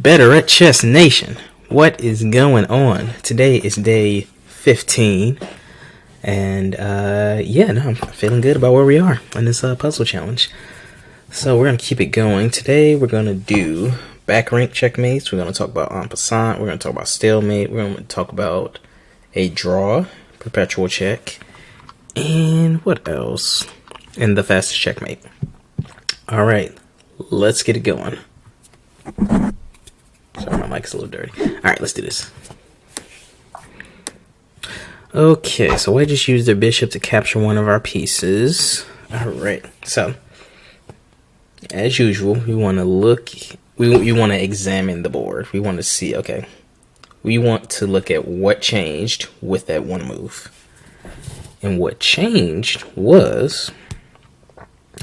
Better at Chess Nation. What is going on? Today is day 15. And I'm feeling good about where we are in this puzzle challenge. So we're going to keep it going. Today we're going to do back rank checkmates. We're going to talk about en passant. We're going to talk about stalemate. We're going to talk about a draw, perpetual check. And what else? And the fastest checkmate. Alright, let's get it going. Sorry, my mic's a little dirty. Alright, let's do this. Okay, so I just used the bishop to capture one of our pieces. Alright, so as usual, we want to look, we want to examine the board. We want to see, okay, we want to look at what changed with that one move. And what changed was,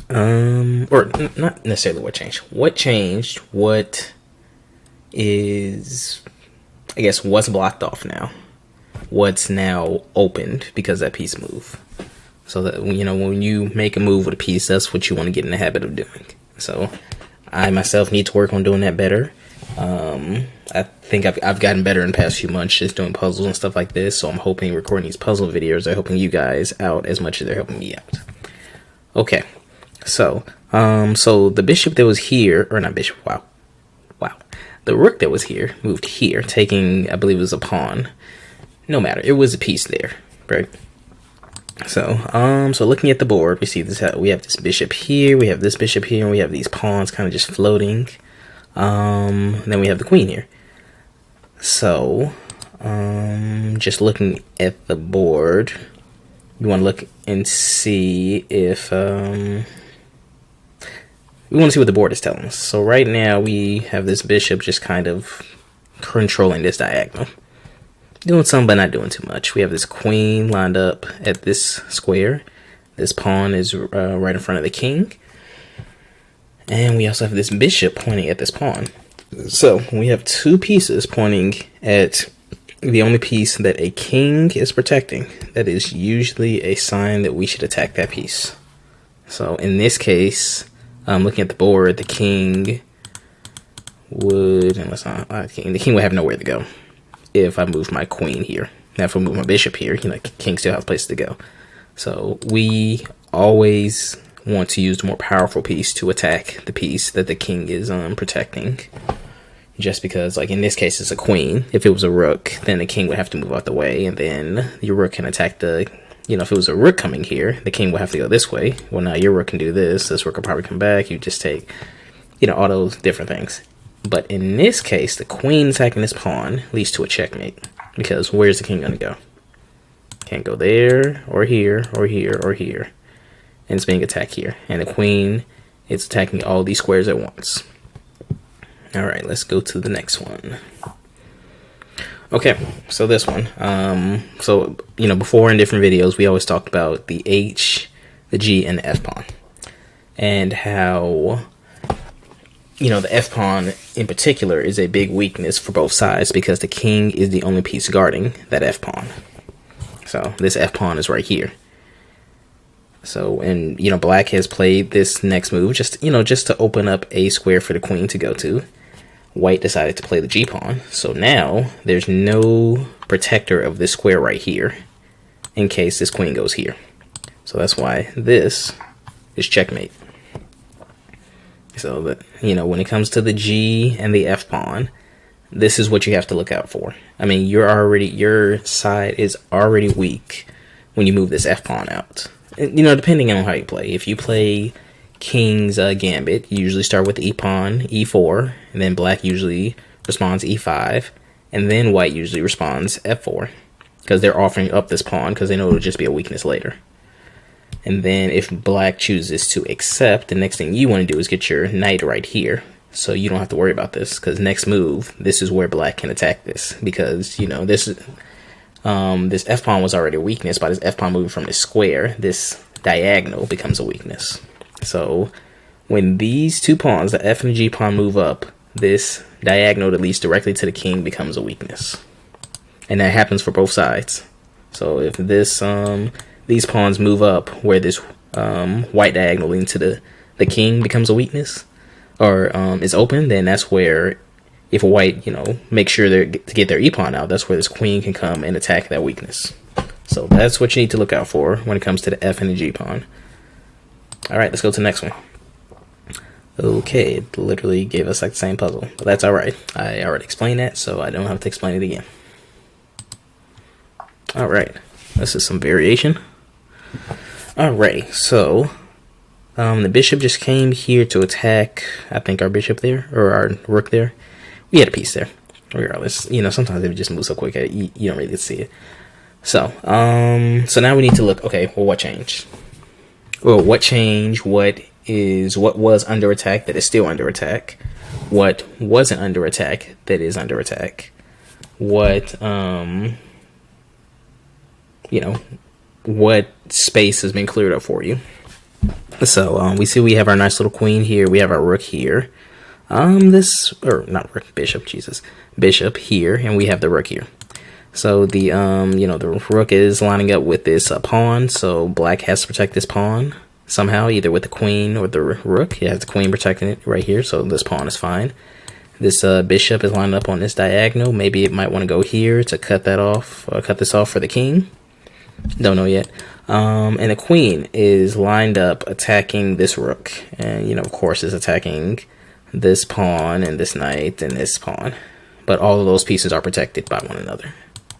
or not necessarily what changed. What changed, what is, I guess, what's blocked off now. What's now opened because that piece moved. So that, you know, when you make a move with a piece, that's what you want to get in the habit of doing. So I myself need to work on doing that better. I think I've gotten better in the past few months just doing puzzles and stuff like this. So I'm hoping recording these puzzle videos are helping you guys out as much as they're helping me out. Okay, so the bishop that was here, or not bishop, wow. The rook that was here moved here, taking, I believe it was a pawn. No matter, it was a piece there, right? So looking at the board, we see this. We have this bishop here, we have this bishop here, and we have these pawns kind of just floating. Then we have the queen here. So, just looking at the board, you want to look and see if we want to see what the board is telling us. So right now we have this bishop just kind of controlling this diagonal. Doing some, but not doing too much. We have this queen lined up at this square. This pawn is right in front of the king. And we also have this bishop pointing at this pawn. So we have two pieces pointing at the only piece that a king is protecting. That is usually a sign that we should attack that piece. So in this case, looking at the board, the king would, the king would have nowhere to go if I move my queen here. Now if I move my bishop here, you know, the king still has a place to go. So we always want to use the more powerful piece to attack the piece that the king is protecting. Just because, like in this case, it's a queen. If it was a rook, then the king would have to move out the way, and then your rook can attack the, you know, if it was a rook coming here, the king would have to go this way. Well, now your rook can do this. This rook will probably come back. You just take, you know, all those different things. But in this case, the queen attacking this pawn leads to a checkmate. Because where's the king going to go? Can't go there, or here, or here, or here. And it's being attacked here. And the queen is attacking all these squares at once. Alright, let's go to the next one. Okay, so this one. So, you know, before in different videos, we always talked about the H, the G, and the F pawn. And how, you know, the F pawn in particular is a big weakness for both sides because the king is the only piece guarding that F pawn. So this F pawn is right here. So, and, you know, black has played this next move just, you know, just to open up a square for the queen to go to. White decided to play the G pawn. So now there's no protector of this square right here in case this queen goes here. So that's why this is checkmate. So that, you know, when it comes to the G and the F pawn, this is what you have to look out for. I mean, your side is already weak when you move this F pawn out. You know, depending on how you play. If you play King's Gambit, you usually start with E pawn, E4, and then black usually responds E5, and then white usually responds F4, because they're offering up this pawn because they know it'll just be a weakness later. And then if black chooses to accept, the next thing you want to do is get your knight right here, so you don't have to worry about this, because next move, this is where black can attack this, because, you know, this F pawn was already a weakness. By this F pawn moving from this square, this diagonal becomes a weakness. So when these two pawns, the F and the G pawn, move up, this diagonal that leads directly to the king becomes a weakness. And that happens for both sides. So if this these pawns move up where this white diagonal leading to the king becomes a weakness, or is open, then that's where if white, make sure to get their e-pawn out, that's where this queen can come and attack that weakness. So that's what you need to look out for when it comes to the F and the G pawn. Alright, let's go to the next one. Okay, it literally gave us like the same puzzle, but that's alright. I already explained that, so I don't have to explain it again. Alright, this is some variation. Alright, so the bishop just came here to attack, I think, our bishop there, or our rook there. We had a piece there. Regardless, sometimes it just moves so quick you don't really get to see it. So, so now we need to look, okay, well, what changed? Well, what changed? What was under attack that is still under attack? What wasn't under attack that is under attack? What, what space has been cleared up for you? So, we see we have our nice little queen here. We have our rook here. Bishop here, and we have the rook here. So the the rook is lining up with this pawn, so black has to protect this pawn somehow, either with the queen or the rook. It has the queen protecting it right here, so this pawn is fine. This bishop is lined up on this diagonal. Maybe it might want to go here to cut that off, cut this off for the king. Don't know yet. And the queen is lined up attacking this rook, and of course is attacking this pawn and this knight and this pawn, but all of those pieces are protected by one another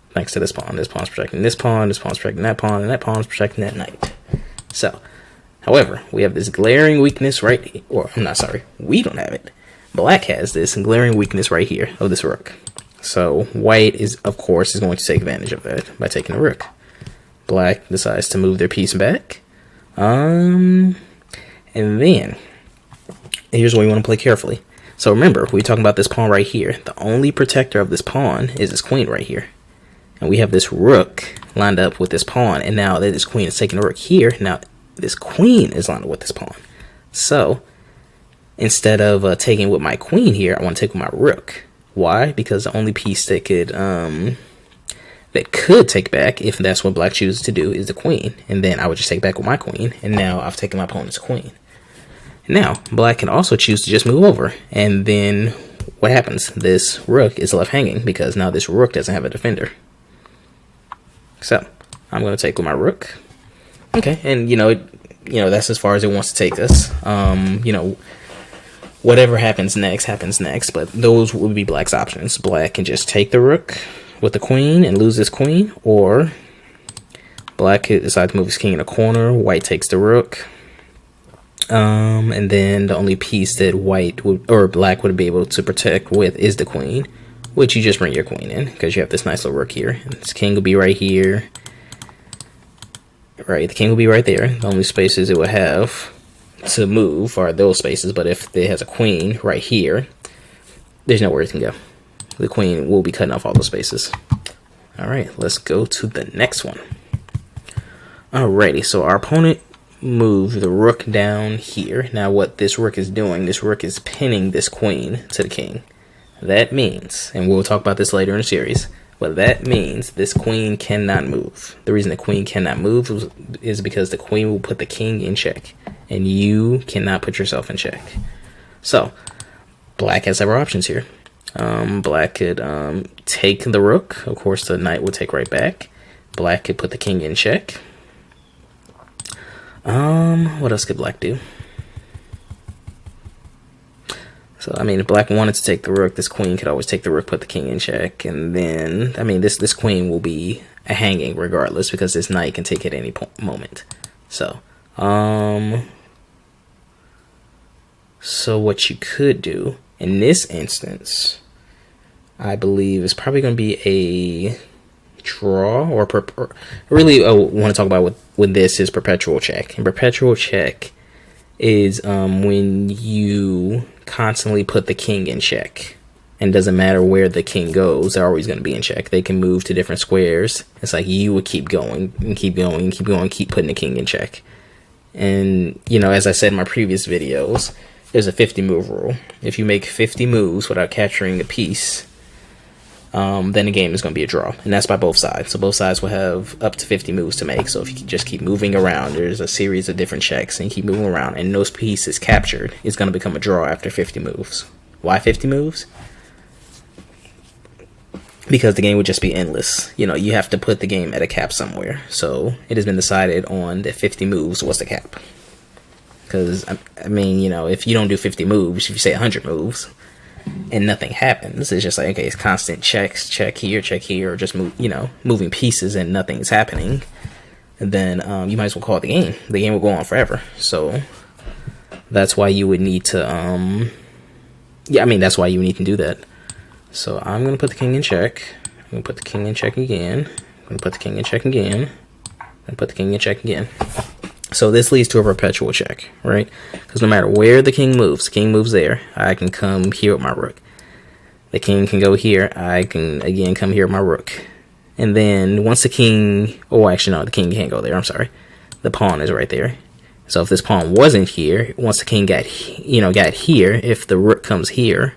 thanks to this pawn. This pawn's protecting this pawn, this pawn's protecting that pawn, and that pawn's protecting that knight. So, however, we have this glaring weakness right, or I'm not sorry, we don't have it. Black has this glaring weakness right here of this rook. So white is, of course, is going to take advantage of that by taking the rook. Black decides to move their piece back, and then here's where you want to play carefully. So remember, we're talking about this pawn right here. The only protector of this pawn is this queen right here. And we have this rook lined up with this pawn. And now that this queen is taking the rook here, now this queen is lined up with this pawn. So instead of taking with my queen here, I want to take with my rook. Why? Because the only piece that could take back, if that's what black chooses to do, is the queen. And then I would just take back with my queen. And now I've taken my opponent's queen. Now, black can also choose to just move over, and then what happens? This rook is left hanging because now this rook doesn't have a defender. So, I'm going to take with my rook. Okay, and that's as far as it wants to take us. Whatever happens next, but those would be black's options. Black can just take the rook with the queen and lose this queen, or black could decide to move his king in a corner, white takes the rook. And then the only piece that black would be able to protect with is the queen, which you just bring your queen in because you have this nice little rook here. And this king will be right here. Right, the king will be right there. The only spaces it will have to move are those spaces, but if it has a queen right here, there's nowhere it can go. The queen will be cutting off all those spaces. Alright, let's go to the next one. Alrighty, so our opponent move the rook down here. Now what this rook is doing, this rook is pinning this queen to the king. That means, and we'll talk about this later in the series, but that means this queen cannot move. The reason the queen cannot move is because the queen will put the king in check, and you cannot put yourself in check. So, black has several options here. Black could take the rook. Of course, the knight will take right back. Black could put the king in check. What else could black do? So, I mean, if black wanted to take the rook, this queen could always take the rook, put the king in check, and then, I mean, this queen will be a hanging regardless because this knight can take at any moment. So, so what you could do in this instance, I believe, is probably going to be a draw, or really I want to talk about with this is perpetual check. And perpetual check is when you constantly put the king in check, and doesn't matter where the king goes, they're always going to be in check. They can move to different squares. It's like you would keep going and keep going and keep going, keep putting the king in check. And as I said in my previous videos, there's a 50 move rule. If you make 50 moves without capturing a piece, then the game is going to be a draw, and that's by both sides. So both sides will have up to 50 moves to make. So if you just keep moving around, there's a series of different checks, and you keep moving around, and those pieces captured is going to become a draw after 50 moves. Why 50 moves? because the game would just be endless. You know, you have to put the game at a cap somewhere. So it has been decided on that 50 moves was the cap. Because, I mean, you know, if you don't do 50 moves, if you say 100 moves, and nothing happens, it's just like, okay, it's constant checks, check here, or just move, you know, moving pieces and nothing's happening, and then you might as well call it the game. The game will go on forever. So that's why you would need to, yeah, I mean, that's why you need to do that. So I'm going to put the king in check. I'm going to put the king in check again. I'm going to put the king in check again. And put the king in check again. So this leads to a perpetual check, right? Because no matter where the king moves there. I can come here with my rook. The king can go here. I can, again, come here with my rook. And then once the king... Oh, actually, no, the king can't go there. I'm sorry. The pawn is right there. So if this pawn wasn't here, once the king got here, if the rook comes here,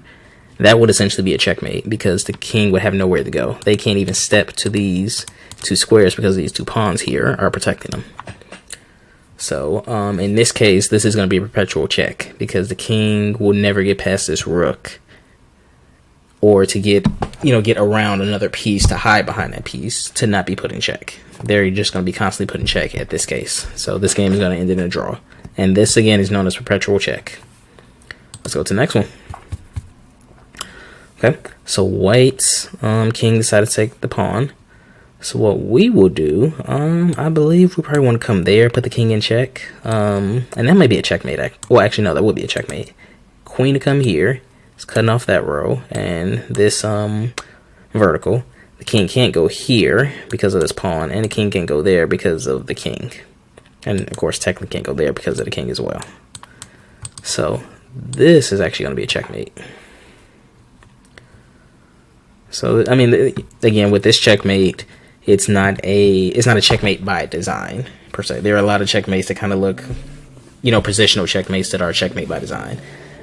that would essentially be a checkmate because the king would have nowhere to go. They can't even step to these two squares because these two pawns here are protecting them. So, in this case, this is going to be a perpetual check because the king will never get past this rook or to get around another piece to hide behind that piece to not be put in check. They're just going to be constantly put in check at this case. So this game is going to end in a draw. And this, again, is known as perpetual check. Let's go to the next one. Okay, so white's king decided to take the pawn. So what we will do, I believe we probably want to come there, put the king in check, and that might be a checkmate. Well, actually, no, that would be a checkmate. Queen to come here, it's cutting off that row, and this vertical. The king can't go here because of this pawn, and the king can't go there because of the king. And, of course, technically can't go there because of the king as well. So this is actually going to be a checkmate. So, I mean, again, with this checkmate... It's not a checkmate by design, per se. There are a lot of checkmates that kind of look, positional checkmates that are a checkmate by design.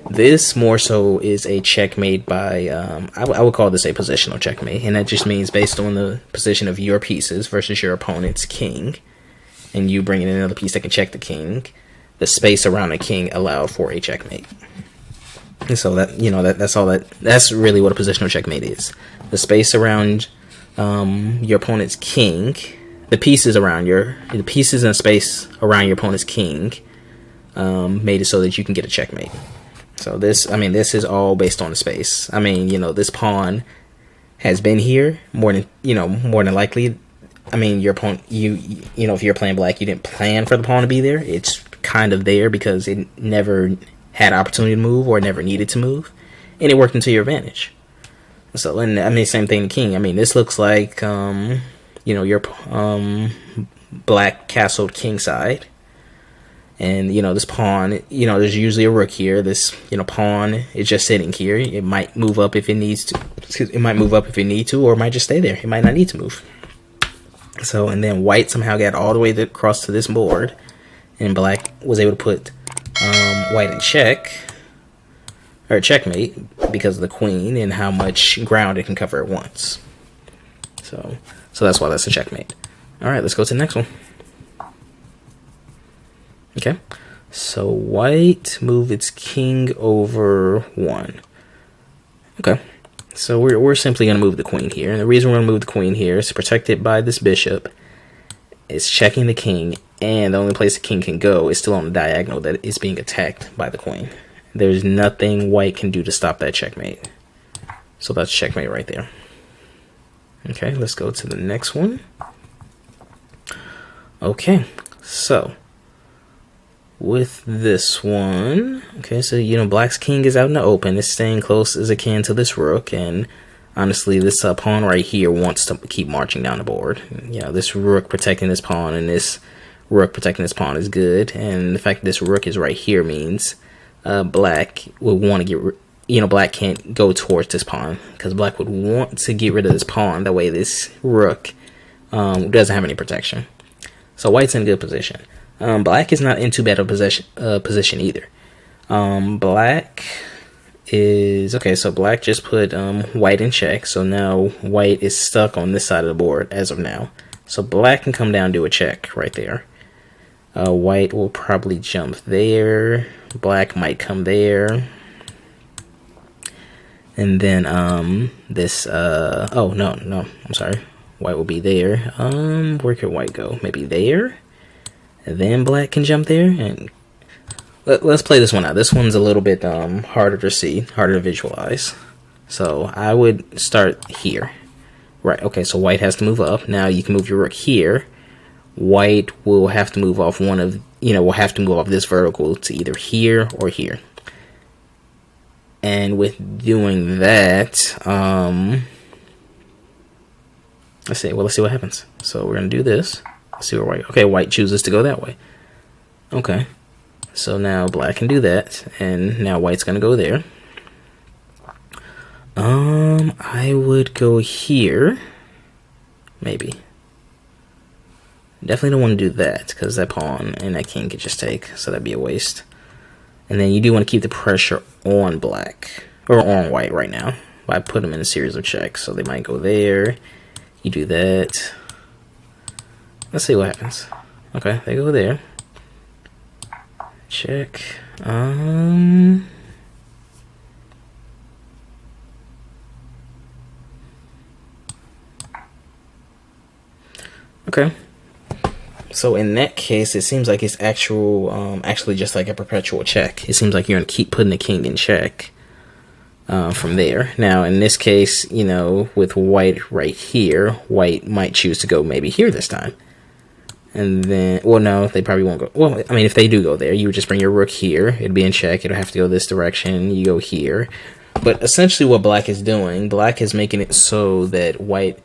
This more so is a checkmate by, I would call this a positional checkmate. And that just means based on the position of your pieces versus your opponent's king. And you bringing in another piece that can check the king. The space around the king allowed for a checkmate. And so that's really what a positional checkmate is. The space around... your opponent's king, the pieces and space around your opponent's king, made it so that you can get a checkmate. So this is all based on the space. I mean, this pawn has been here more than likely. I mean, your opponent, if you're playing black, you didn't plan for the pawn to be there. It's kind of there because it never had opportunity to move or never needed to move, and it worked into your advantage. So, and I mean, same thing, the king. I mean, this looks like, your black castled king side. And, this pawn, there's usually a rook here. This, pawn is just sitting here. It might move up if it needs to. It might move up if it need to, or it might just stay there. It might not need to move. So, and then white somehow got all the way across to this board. And black was able to put white in check. Or checkmate because of the queen and how much ground it can cover at once. So that's why that's a checkmate. All right, let's go to the next one. Okay, so white move its king over 1. Okay, so we're simply going to move the queen here, and the reason we're going to move the queen here is to protect it by this bishop. It's checking the king, and the only place the king can go is still on the diagonal that is being attacked by the queen. There's nothing white can do to stop that checkmate. So that's checkmate right there. Okay, let's go to the next one. Okay, so with this one, okay, so black's king is out in the open. It's staying close as it can to this rook, and honestly, this pawn right here wants to keep marching down the board. This rook protecting this pawn and this rook protecting this pawn is good, and the fact that this rook is right here means black would want to get black can't go towards this pawn because black would want to get rid of this pawn. That way this rook doesn't have any protection. So white's in a good position. Black is not in too bad of a position either. Black is okay, so black just put white in check, so now white is stuck on this side of the board as of now. So black can come down and do a check right there. White will probably jump there. Black might come there. And then this oh no, I'm sorry. White will be there. Where could white go? Maybe there? And then black can jump there. And let's play this one out. This one's a little bit harder to see, harder to visualize. So I would start here. Right, okay, so white has to move up. Now you can move your rook here. White will have to move off one of, will have to move off this vertical to either here or here. And with doing that, let's see what happens. So we're gonna do this. Let's see where white. Okay, white chooses to go that way. Okay, so now black can do that, and now white's gonna go there. I would go here, maybe. Definitely don't want to do that because that pawn and that king could just take, so that'd be a waste. And then you do want to keep the pressure on black or on white right now by putting them in a series of checks. So they might go there. You do that. Let's see what happens. Okay, they go there. Check. Okay. So in that case, it seems like it's actually just like a perpetual check. It seems like you're gonna keep putting the king in check from there. Now in this case, with white right here, white might choose to go maybe here this time. And then, well, no, they probably won't go. Well, I mean, if they do go there, you would just bring your rook here. It'd be in check. It'll have to go this direction. You go here. But essentially what black is doing, black is making it so that white,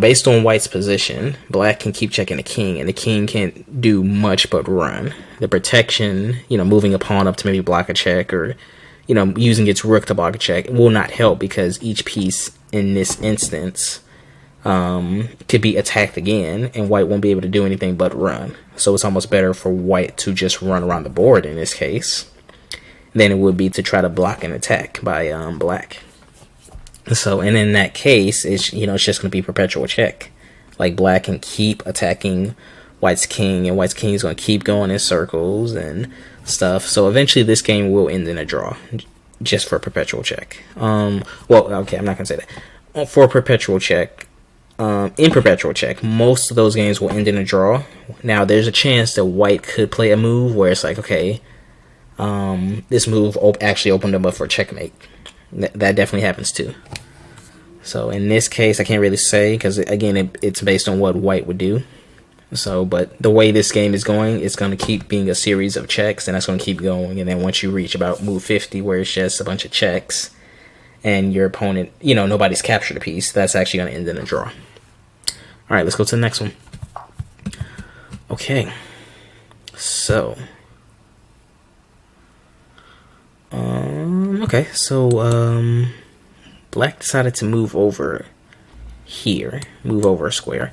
based on white's position, black can keep checking the king, and the king can't do much but run. The protection, moving a pawn up to maybe block a check, or, using its rook to block a check will not help because each piece in this instance could be attacked again, and white won't be able to do anything but run. So it's almost better for white to just run around the board in this case than it would be to try to block an attack by black. So, and in that case, it's just going to be perpetual check. Like black can keep attacking white's king, and white's king is going to keep going in circles and stuff. So eventually this game will end in a draw just for perpetual check. Well, okay, I'm not going to say that. For perpetual check, in perpetual check, most of those games will end in a draw. Now, there's a chance that white could play a move where it's like, okay, this move actually opened them up for checkmate. That definitely happens too. So in this case, I can't really say because again, it's based on what white would do. So, but the way this game is going, it's going to keep being a series of checks, and that's going to keep going. And then once you reach about move 50, where it's just a bunch of checks, and your opponent, nobody's captured a piece, that's actually going to end in a draw. All right, let's go to the next one. Okay, so black decided to move over here, move over a square,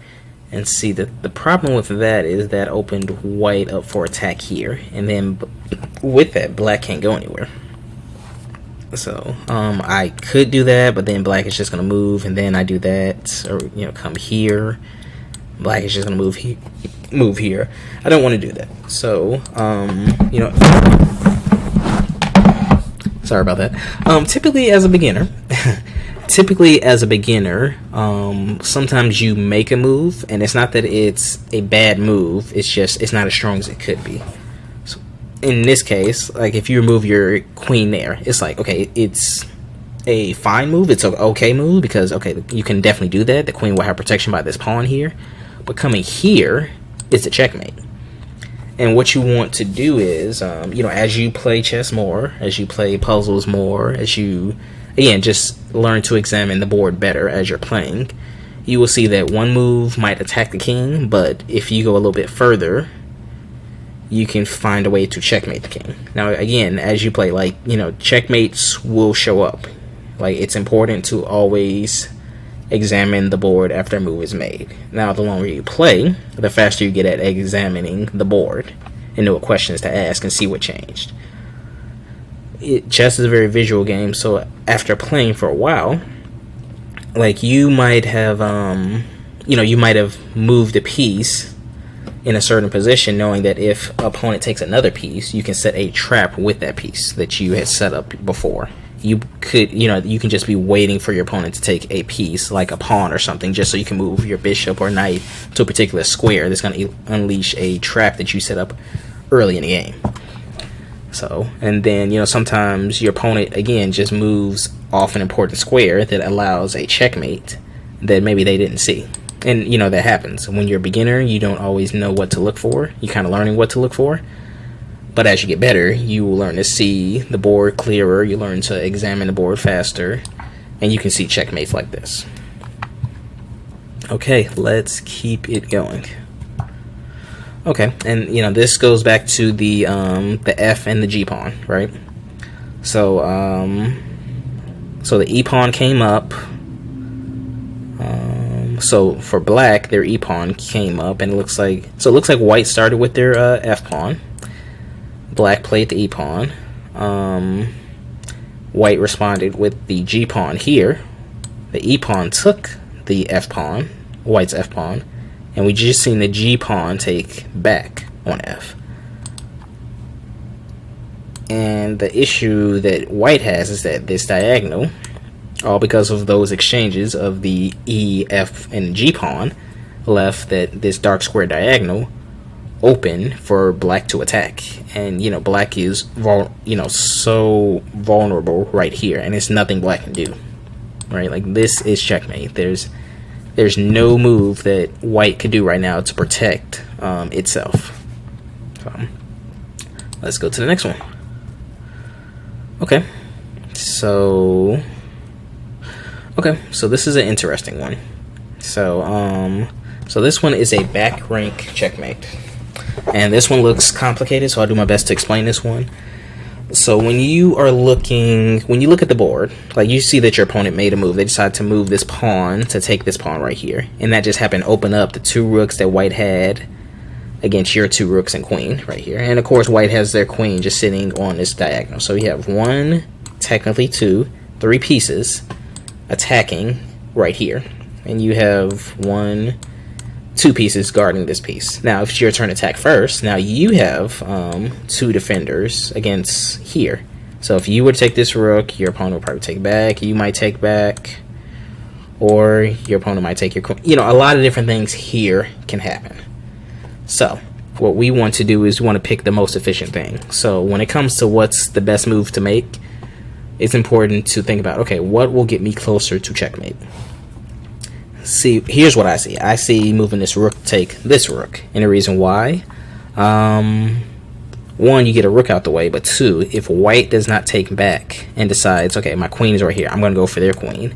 and see that the problem with that is that opened white up for attack here, and then with that, black can't go anywhere. So I could do that, but then black is just gonna move, and then I do that, or come here. Black is just gonna move here. I don't want to do that. So sorry about that. Typically as a beginner, sometimes you make a move, and it's not that it's a bad move. It's just it's not as strong as it could be. So in this case, like if you remove your queen there, it's like, okay, it's a fine move. It's an okay move because, okay, you can definitely do that. The queen will have protection by this pawn here. But coming here, it's a checkmate. And what you want to do is, as you play chess more, as you play puzzles more, as you, again, just learn to examine the board better as you're playing, you will see that one move might attack the king, but if you go a little bit further, you can find a way to checkmate the king. Now, again, as you play, checkmates will show up. It's important to always examine the board after a move is made. Now, the longer you play, the faster you get at examining the board and know what questions to ask and see what changed. Chess is a very visual game, so after playing for a while, you might have, you might have moved a piece in a certain position, knowing that if opponent takes another piece, you can set a trap with that piece that you had set up before. you could, you can just be waiting for your opponent to take a piece, like a pawn or something, just so you can move your bishop or knight to a particular square that's going to unleash a trap that you set up early in the game. So, and then, sometimes your opponent, again, just moves off an important square that allows a checkmate that maybe they didn't see. And, that happens. When you're a beginner, you don't always know what to look for. You're kind of learning what to look for. But as you get better, you will learn to see the board clearer. You learn to examine the board faster. And you can see checkmates like this. Okay, let's keep it going. Okay, and this goes back to the F and the G pawn, right? So so the E pawn came up. So for black, their E pawn came up, and it looks like white started with their F pawn. Black played the E pawn. White responded with the G pawn here. The E pawn took the F pawn, white's F pawn. And we just seen the G pawn take back on F. And the issue that white has is that this diagonal, all because of those exchanges of the E, F, and G pawn, left that this dark square diagonal open for black to attack. And black is so vulnerable right here, and it's nothing black can do. Right? Like, this is checkmate. There's no move that white could do right now to protect itself. So, let's go to the next one. Okay, so this is an interesting one. So this one is a back rank checkmate, and this one looks complicated. So I'll do my best to explain this one. So when you look at the board, like, you see that your opponent made a move. They decided to move this pawn to take this pawn right here. And that just happened to open up the 2 rooks that white had against your 2 rooks and queen right here. And of course, white has their queen just sitting on this diagonal. So you have 1, technically 2, 3 pieces attacking right here. And you have 1, 2 pieces guarding this piece. Now, if it's your turn to attack first, now you have 2 defenders against here. So if you were to take this rook, your opponent will probably take back. You might take back, or your opponent might take your queen. A lot of different things here can happen. So what we want to do is we want to pick the most efficient thing. So when it comes to what's the best move to make, it's important to think about, okay, what will get me closer to checkmate? See, here's what I see. I see moving this rook take this rook. And the reason why, 1, you get a rook out the way, but 2, if white does not take back and decides, okay, my queen is right here, I'm going to go for their queen,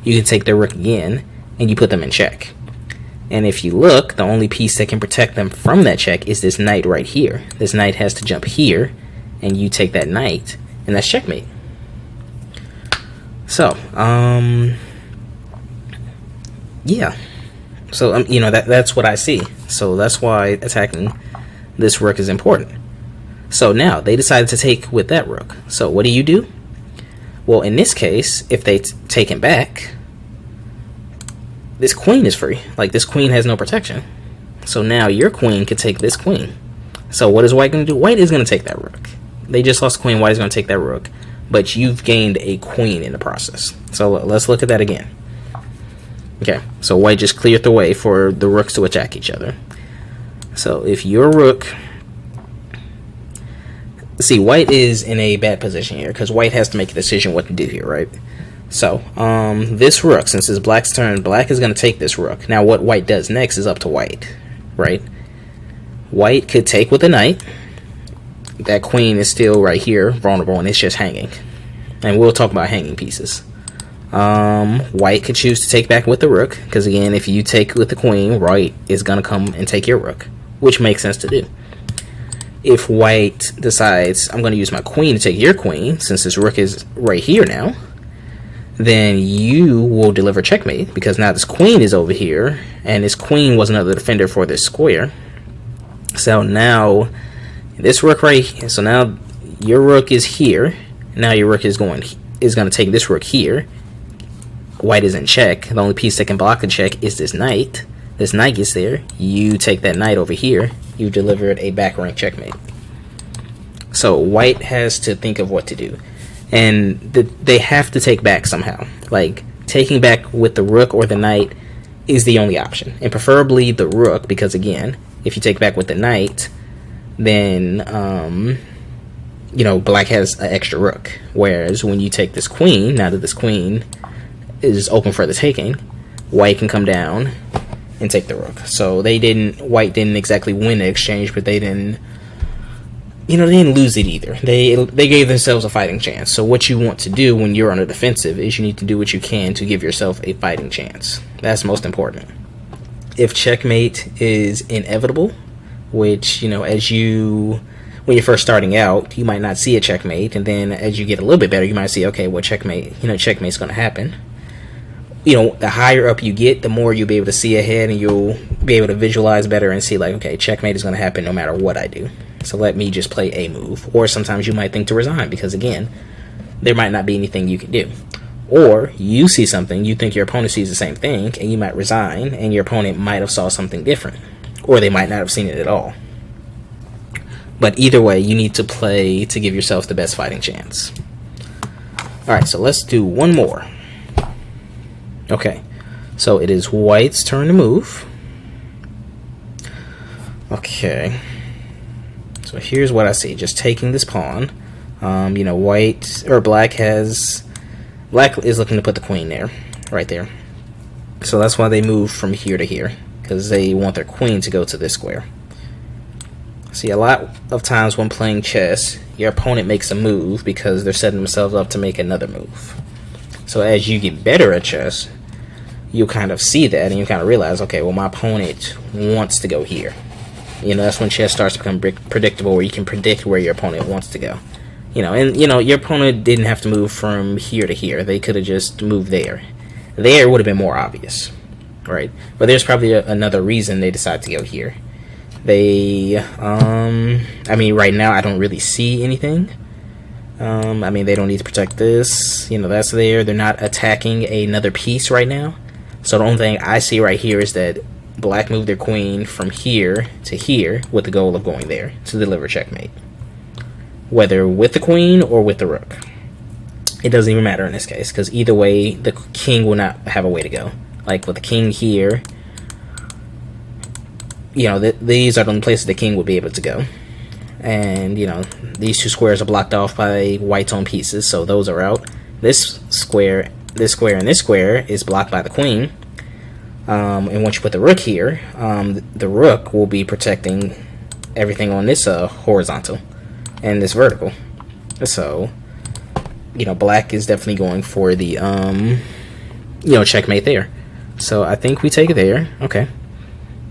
you can take their rook again, and you put them in check. And if you look, the only piece that can protect them from that check is this knight right here. This knight has to jump here, and you take that knight, and that's checkmate. So, yeah, so that's what I see. So that's why attacking this rook is important. So now they decided to take with that rook. So what do? Well, in this case, if they take him back, this queen is free. Like, this queen has no protection. So now your queen could take this queen. So what is white going to do? White is going to take that rook. They just lost the queen. White is going to take that rook, but you've gained a queen in the process. So let's look at that again. Okay, so white just cleared the way for the rooks to attack each other. So if your rook... See, white is in a bad position here, because white has to make a decision what to do here, right? So, this rook, since it's black's turn, black is going to take this rook. Now, what white does next is up to white, right? White could take with a knight. That queen is still right here, vulnerable, and it's just hanging. And we'll talk about hanging pieces. White could choose to take back with the rook, because again, if you take with the queen, white is going to come and take your rook, which makes sense to do. If white decides, I'm going to use my queen to take your queen, since this rook is right here now, then you will deliver checkmate, because now this queen is over here, and this queen was another defender for this square. So now, this rook right here, so now your rook is here, now your rook is going to take this rook here. White is in check. The only piece that can block the check is this knight. This knight gets there. You take that knight over here. You delivered a back rank checkmate. So white has to think of what to do. and they have to take back somehow. Like, taking back with the rook or the knight is the only option, and preferably the rook, because again, if you take back with the knight, then you know, black has an extra rook. Whereas when you take this queen, now that this queen is open for the taking, white can come down and take the rook. So white didn't exactly win the exchange, but they didn't, you know, they didn't lose it either. They gave themselves a fighting chance. So what you want to do when you're on the defensive is you need to do what you can to give yourself a fighting chance. That's most important. If checkmate is inevitable, which, you know, when you're first starting out, you might not see a checkmate, and then as you get a little bit better, you might see, okay, well, checkmate, you know, checkmate's going to happen. You know, the higher up you get, the more you'll be able to see ahead, and you'll be able to visualize better and see, like, okay, checkmate is going to happen no matter what I do. So let me just play a move. Or sometimes you might think to resign, because again, there might not be anything you can do. Or you see something, you think your opponent sees the same thing, and you might resign, and your opponent might have saw something different. Or they might not have seen it at all. But either way, you need to play to give yourself the best fighting chance. Alright, so let's do one more. Okay, so it is white's turn to move. Okay, so here's what I see. Just taking this pawn. You know, black is looking to put the queen there, right there. So that's why they move from here to here, because they want their queen to go to this square. See, a lot of times when playing chess, your opponent makes a move because they're setting themselves up to make another move. So as you get better at chess, you'll kind of see that, and you kind of realize, okay, well, my opponent wants to go here. You know, that's when chess starts to become predictable, where you can predict where your opponent wants to go. You know, and, you know, your opponent didn't have to move from here to here. They could have just moved there. There would have been more obvious, right? But there's probably another reason they decided to go here. I mean, right now I don't really see anything. I mean, they don't need to protect this. You know, that's there. They're not attacking another piece right now. So the only thing I see right here is that black moved their queen from here to here with the goal of going there to deliver checkmate. Whether with the queen or with the rook. It doesn't even matter in this case, because either way, the king will not have a way to go. Like with the king here, you know, these are the only places the king would be able to go. And, you know, these two squares are blocked off by white's own pieces, so those are out. This square, and this square is blocked by the queen. And once you put the rook here, the rook will be protecting everything on this horizontal and this vertical. So, you know, black is definitely going for the, you know, checkmate there. So I think we take it there. Okay.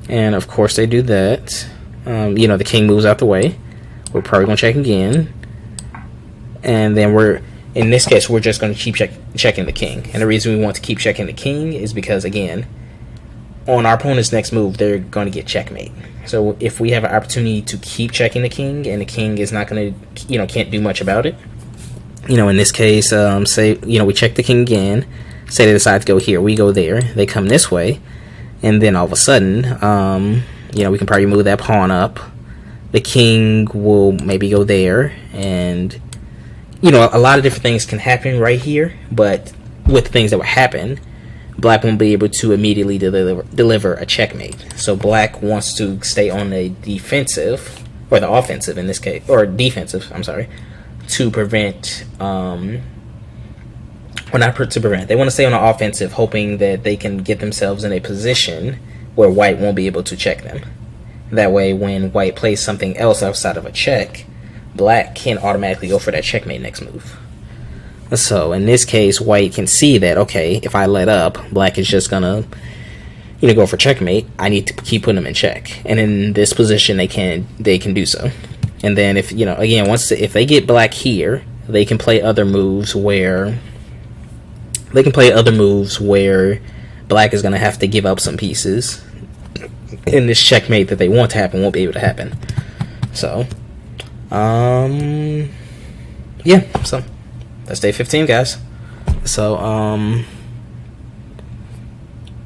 And of course they do that. You know, the king moves out the way. We're probably going to check again. And then in this case, we're just going to keep checking the king. And the reason we want to keep checking the king is because, again, on our opponent's next move, they're going to get checkmate. So if we have an opportunity to keep checking the king, and the king is not going to, you know, can't do much about it. You know, in this case, say, you know, we check the king again. Say they decide to go here. We go there. They come this way. And then all of a sudden, you know, we can probably move that pawn up. The king will maybe go there. And, you know, a lot of different things can happen right here. But with things that will happen, black won't be able to immediately deliver a checkmate. So black wants to stay on the defensive, or the offensive in this case, or defensive, I'm sorry, to prevent, well, not to prevent. They want to stay on the offensive, hoping that they can get themselves in a position where white won't be able to check them. That way, when white plays something else outside of a check, black can automatically go for that checkmate next move. So in this case, white can see that, okay, if I let up, black is just gonna, you know, go for checkmate. I need to keep putting them in check, and in this position, they can do so. And then if, you know, again, if they get black here, they can play other moves where black is gonna have to give up some pieces, and this checkmate that they want to happen won't be able to happen. So, yeah. So that's day 15, guys. So,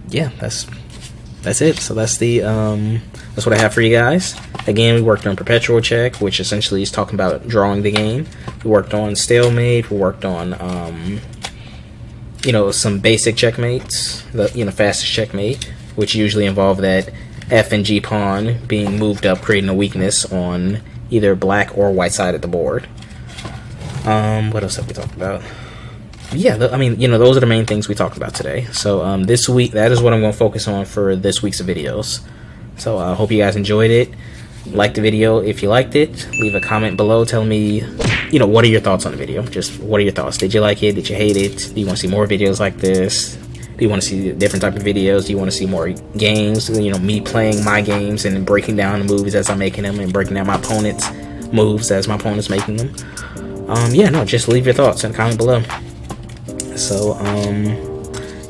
yeah, that's it. So that's that's what I have for you guys. Again, we worked on Perpetual check, which essentially is talking about drawing the game. We worked on Stalemate. We worked on, you know, some basic checkmates, the fastest checkmate, which usually involve that F and G pawn being moved up, creating a weakness on either black or white side of the board. What else have we talked about? Yeah, I mean, you know, those are the main things we talked about today. So this week, that is what I'm going to focus on for this week's videos. So I hope you guys enjoyed it. Like the video if you liked it. Leave a comment below telling me, you know, what are your thoughts on the video? Just what are your thoughts? Did you like it? Did you hate it? Do you want to see more videos like this? Do you want to see different type of videos? Do you want to see more games? You know, me playing my games and breaking down the moves as I'm making them, and breaking down my opponent's moves as my opponent's making them. Yeah, no, just leave your thoughts in the comment below. So,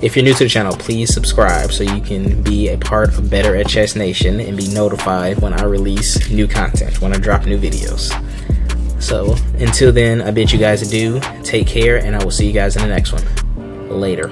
if you're new to the channel, please subscribe so you can be a part of Better at Chess Nation and be notified when I release new content, when I drop new videos. So, until then, I bid you guys adieu, take care, and I will see you guys in the next one. Later.